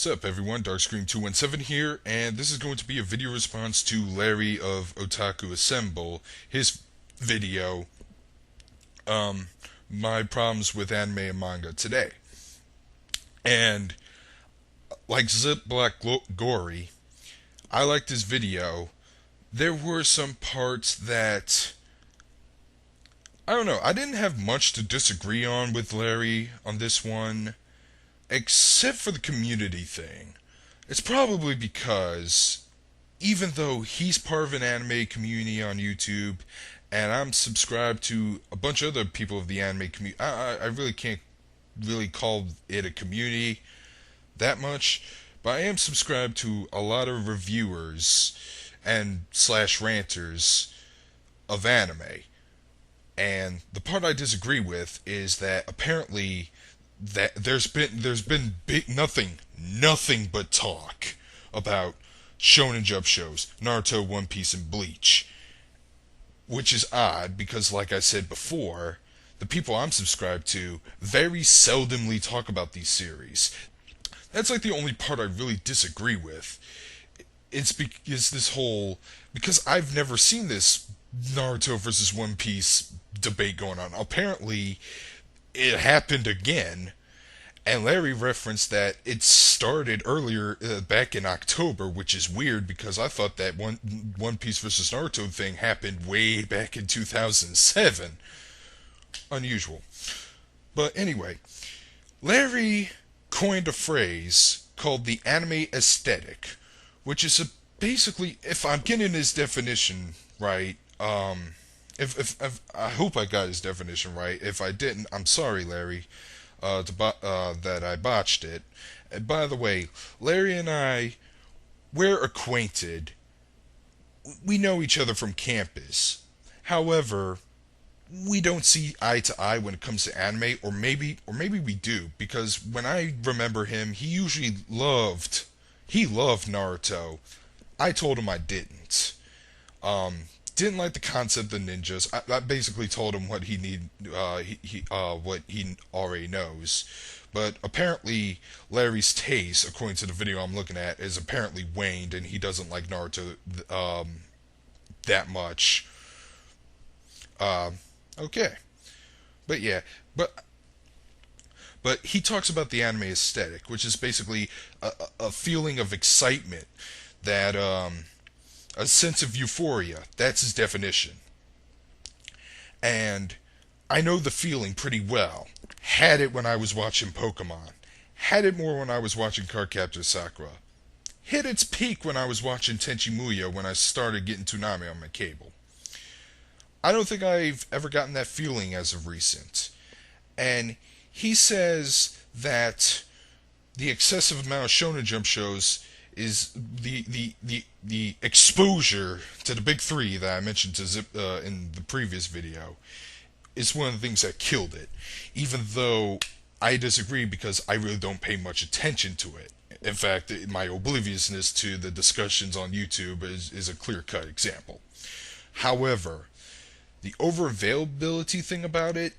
What's up everyone, Darkscream217 here, and this is going to be a video response to Larry of OtakuASSEMBLE, his video, my problems with anime and manga today. And, like Zip Black Gory, I liked his video. There were some parts that, I don't know, I didn't have much to disagree on with Larry on this one, except for the community thing. It's probably because, even though he's part of an anime community on YouTube, and I'm subscribed to a bunch of other people of the anime community, I really can't really call it a community that much, but I am subscribed to a lot of reviewers and slash ranters of anime. And the part I disagree with is that apparently that there's been nothing but talk about Shonen Jump shows, Naruto, One Piece, and Bleach, which is odd because, like I said before, the people I'm subscribed to very seldomly talk about these series. That's like the only part I really disagree with. Is this whole, because I've never seen this Naruto versus One Piece debate going on. Apparently, it happened again, and Larry referenced that it started earlier, back in October, which is weird because I thought that One Piece versus Naruto thing happened way back in 2007. Unusual. But anyway, Larry coined a phrase called the anime aesthetic, which is basically, if I'm getting his definition right, if I hope I got his definition right. If I didn't, I'm sorry, Larry, that I botched it. And by the way, Larry and we're acquainted. We know each other from campus. However, we don't see eye to eye when it comes to anime, or maybe we do, because when I remember him, he loved Naruto. I told him I didn't. Didn't like the concept of ninjas. I basically told him what what he already knows. But apparently, Larry's taste, according to the video I'm looking at, is apparently waned, and he doesn't like Naruto that much. Okay, but yeah, but he talks about the anime aesthetic, which is basically a feeling of excitement that a sense of euphoria. That's his definition. And I know the feeling pretty well. Had it when I was watching Pokemon. Had it more when I was watching Cardcaptor Sakura. Hit its peak when I was watching Tenchi Muyo when I started getting Toonami on my cable. I don't think I've ever gotten that feeling as of recent. And he says that the excessive amount of Shonen Jump shows is the exposure to the big three that I mentioned to Zip in the previous video is one of the things that killed it. Even though I disagree because I really don't pay much attention to it. In fact, my obliviousness to the discussions on YouTube is a clear-cut example. However, the over-availability thing about it,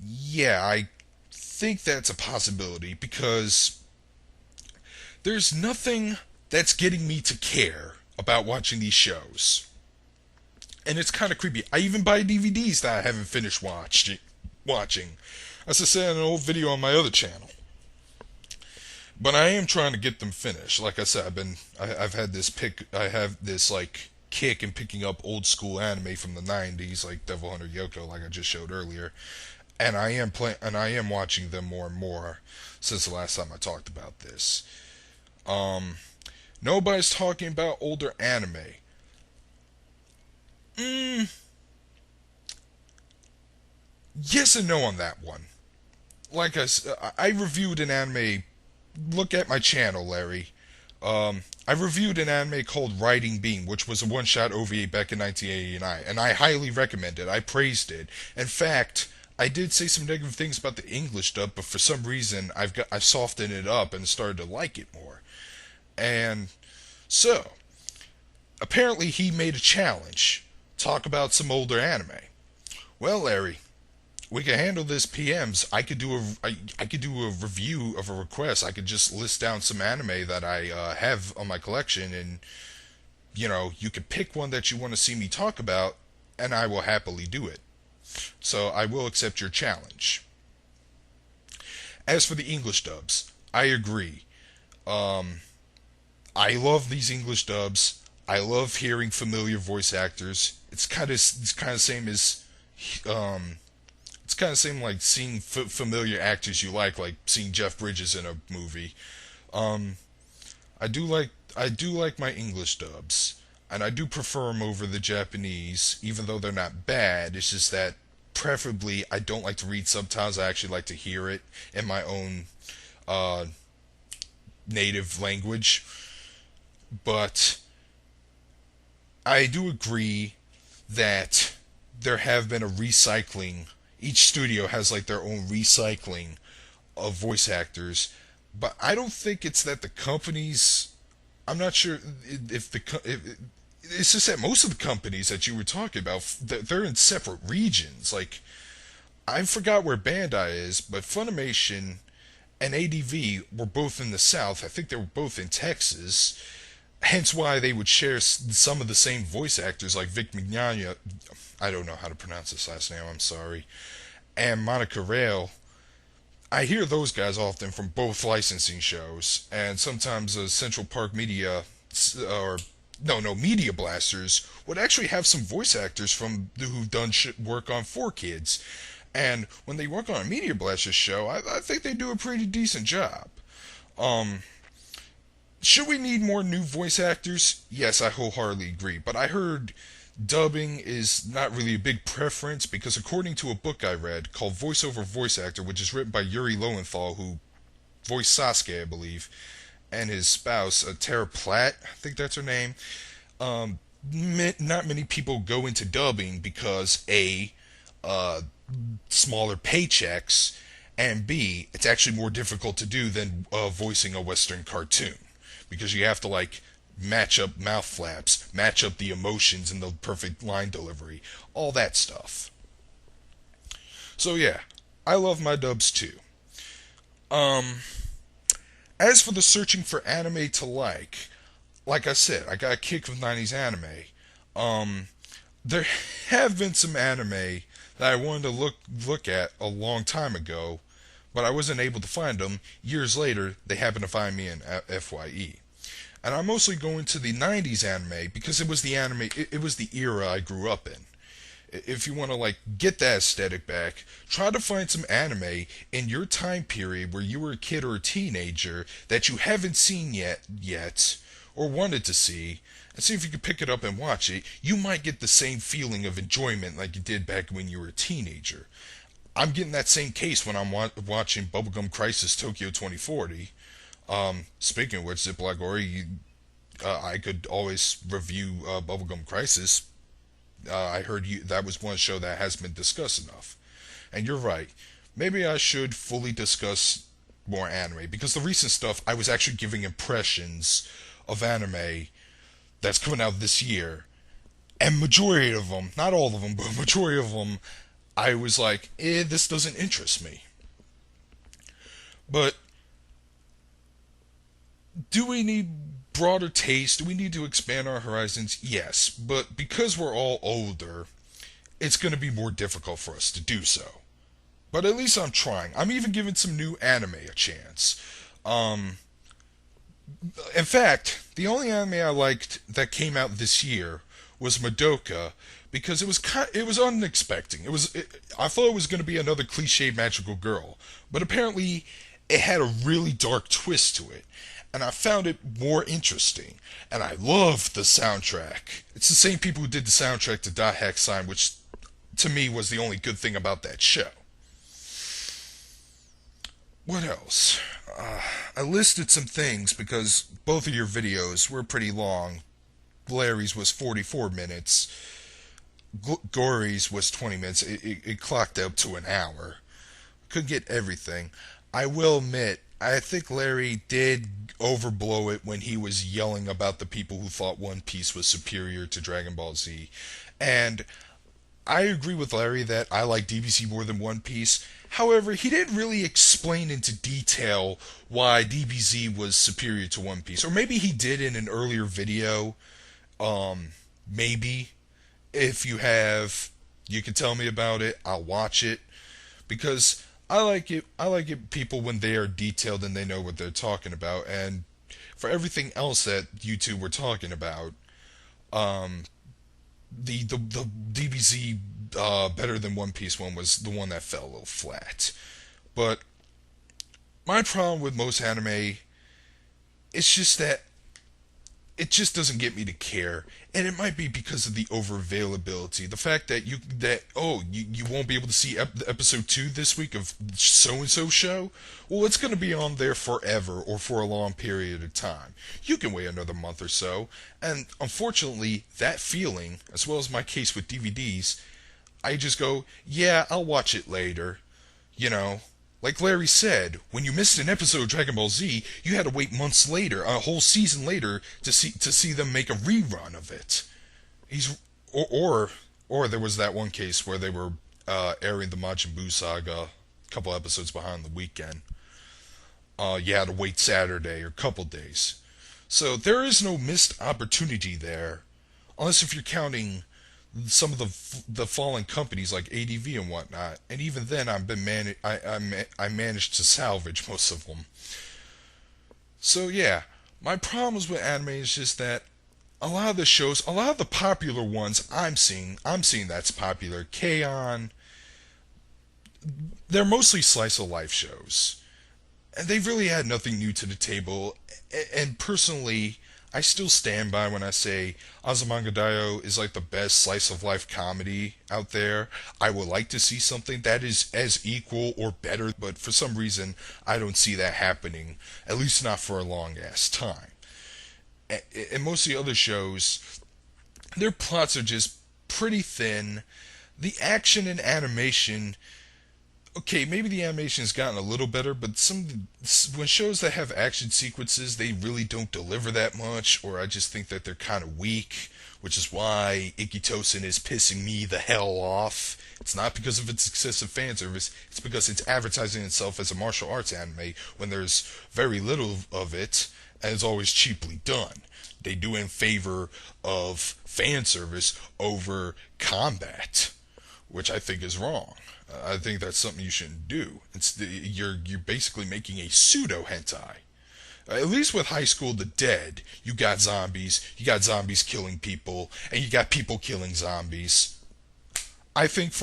yeah, I think that's a possibility because there's nothing that's getting me to care about watching these shows. And it's kind of creepy. I even buy DVDs that I haven't finished watching. As I said in an old video on my other channel. But I am trying to get them finished. Like I said, I have this like kick in picking up old school anime from the 90s, like Devil Hunter Yoko, like I just showed earlier. And I am watching them more and more since the last time I talked about this. Nobody's talking about older anime. Yes and no on that one. Like I reviewed an anime. Look at my channel, Larry. I reviewed an anime called Riding Beam, which was a one-shot OVA back in 1989, and I highly recommend it. I praised it. In fact, I did say some negative things about the English dub, but for some reason I've softened it up and started to like it more. And so, apparently he made a challenge. Talk about some older anime. Well, Larry, we can handle this PMs. I could do a review of a request. I could just list down some anime that I have on my collection, and you could pick one that you want to see me talk about, and I will happily do it. So I will accept your challenge. As for the English dubs, I agree. Um, I love these English dubs. I love hearing familiar voice actors. It's kind of same as um, it's kind of same like seeing familiar actors you like seeing Jeff Bridges in a movie. Um, I do like my English dubs, and I do prefer them over the Japanese, even though they're not bad. It's just that preferably I don't like to read subtitles. I actually like to hear it in my own uh, native language. But I do agree that there have been a recycling. Each studio has like their own recycling of voice actors, but I don't think it's that the companies. I'm not sure if it's just that most of the companies that you were talking about, they're in separate regions. Like I forgot where Bandai is, but Funimation and ADV were both in the South. I think they were both in Texas. Hence why they would share some of the same voice actors like Vic Mignogna. I don't know how to pronounce this last name, I'm sorry. And Monica Rail. I hear those guys often from both licensing shows, and sometimes Central Park Media, or no, Media Blasters would actually have some voice actors from who've done work on 4Kids. And when they work on a Media Blasters show, I think they do a pretty decent job. Um, should we need more new voice actors? Yes, I wholeheartedly agree. But I heard dubbing is not really a big preference because, according to a book I read called Voice Over Voice Actor, which is written by Yuri Lowenthal, who voiced Sasuke, I believe, and his spouse, Tara Platt, I think that's her name, um, not many people go into dubbing because A, uh, smaller paychecks, and B, it's actually more difficult to do than voicing a Western cartoon because you have to like match up mouth flaps, match up the emotions and the perfect line delivery, all that stuff. So yeah, I love my dubs too. Um, as for the searching for anime to like I said, I got a kick of 90s anime. Um, there have been some anime that I wanted to look at a long time ago, but I wasn't able to find them. Years later, they happened to find me in FYE. And I'm mostly going to the 90s anime because it was the anime, it was the era I grew up in. If you want to like get that aesthetic back, try to find some anime in your time period where you were a kid or a teenager that you haven't seen yet or wanted to see, and see if you can pick it up and watch it. You might get the same feeling of enjoyment like you did back when you were a teenager. I'm getting that same case when I'm watching Bubblegum Crisis Tokyo 2040. Speaking of which, Ziploc Ori, I could always review Bubblegum Crisis. I heard that was one show that hasn't been discussed enough. And you're right. Maybe I should fully discuss more anime because the recent stuff I was actually giving impressions of anime that's coming out this year, and majority of them, not all of them, but majority of them, I was like, this doesn't interest me. But do we need broader taste? Do we need to expand our horizons? Yes, but because we're all older, it's going to be more difficult for us to do so. But at least I'm trying. I'm even giving some new anime a chance. Um, in fact, the only anime I liked that came out this year was Madoka because it was unexpected. I thought it was going to be another cliche magical girl, but apparently it had a really dark twist to it, and I found it more interesting. And I loved the soundtrack. It's the same people who did the soundtrack to Dot Hack Sign, which to me was the only good thing about that show. What else? I listed some things because both of your videos were pretty long. Larry's was 44 minutes. Gory's was 20 minutes. It clocked up to an hour. Couldn't get everything. I will admit, I think Larry did overblow it when he was yelling about the people who thought One Piece was superior to Dragon Ball Z. And I agree with Larry that I like DBZ more than One Piece. However, he didn't really explain into detail why DBZ was superior to One Piece. Or maybe he did in an earlier video. Maybe. If you have, you can tell me about it. I'll watch it. Because I like it. I like it people when they are detailed and they know what they're talking about. And for everything else that you two were talking about, um, the DBZ better than One Piece one was the one that fell a little flat. But my problem with most anime, it's just that it just doesn't get me to care, and it might be because of the over availability. The fact that you won't be able to see episode 2 this week of so and so show. Well, it's going to be on there forever or for a long period of time. You can wait another month or so, and unfortunately, that feeling, as well as my case with DVDs, I just go, yeah, I'll watch it later. You know, like Larry said, when you missed an episode of Dragon Ball Z, you had to wait months later, a whole season later, to see them make a rerun of it. He's or there was that one case where they were airing the Majin Buu saga a couple episodes behind the weekend. You had to wait Saturday or a couple days. So there is no missed opportunity there, unless if you're counting some of the fallen companies like ADV and whatnot, and even then I managed to salvage most of them. So yeah, my problems with anime is just that a lot of the shows, a lot of the popular ones I'm seeing that's popular. K-On, they're mostly slice of life shows, and they've really had nothing new to the table. And personally, I still stand by when I say Azumanga is like the best slice of life comedy out there. I would like to see something that is as equal or better, but for some reason I don't see that happening, at least not for a long ass time. And most of the other shows, their plots are just pretty thin. The action and animation, okay, maybe the animation has gotten a little better, but when shows that have action sequences, they really don't deliver that much, or I just think that they're kind of weak, which is why Ikitosen is pissing me the hell off. It's not because of its excessive fan service, it's because it's advertising itself as a martial arts anime when there's very little of it, and it's always cheaply done. They do it in favor of fan service over combat, which I think is wrong. I think that's something you shouldn't do. You're basically making a pseudo hentai. At least with High School the Dead, you got zombies killing people, and you got people killing zombies. I think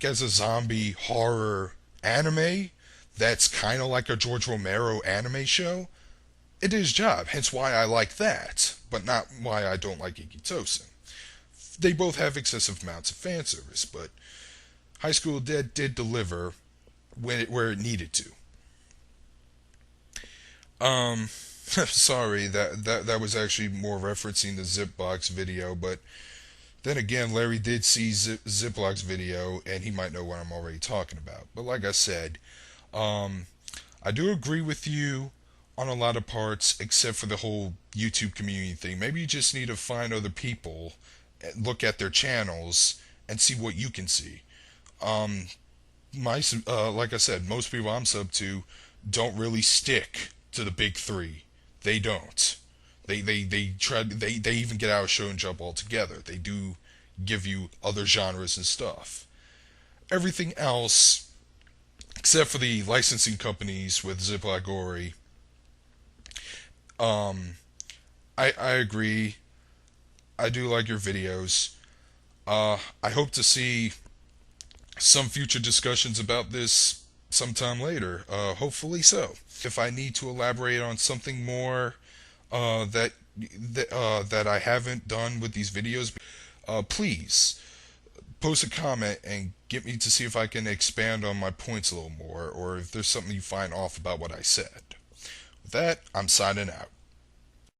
as a zombie horror anime, that's kind of like a George Romero anime show. It did his job, hence why I like that, but not why I don't like Ikitosen. They both have excessive amounts of fan service, but High School Dead did deliver where it needed to. Sorry, that was actually more referencing the Zipbox video, but then again, Larry did see Ziplock's video, and he might know what I'm already talking about. But like I said, I do agree with you on a lot of parts, except for the whole YouTube community thing. Maybe you just need to find other people, look at their channels, and see what you can see. Um, like I said, most people I'm sub to don't really stick to the big three. They don't. They even get out of Show and Jump altogether. They do give you other genres and stuff. Everything else, except for the licensing companies with Ziploc Gory, um, I agree. I do like your videos. I hope to see some future discussions about this sometime later. Hopefully so. If I need to elaborate on something more that I haven't done with these videos, please post a comment and get me to see if I can expand on my points a little more, or if there's something you find off about what I said. With that, I'm signing out.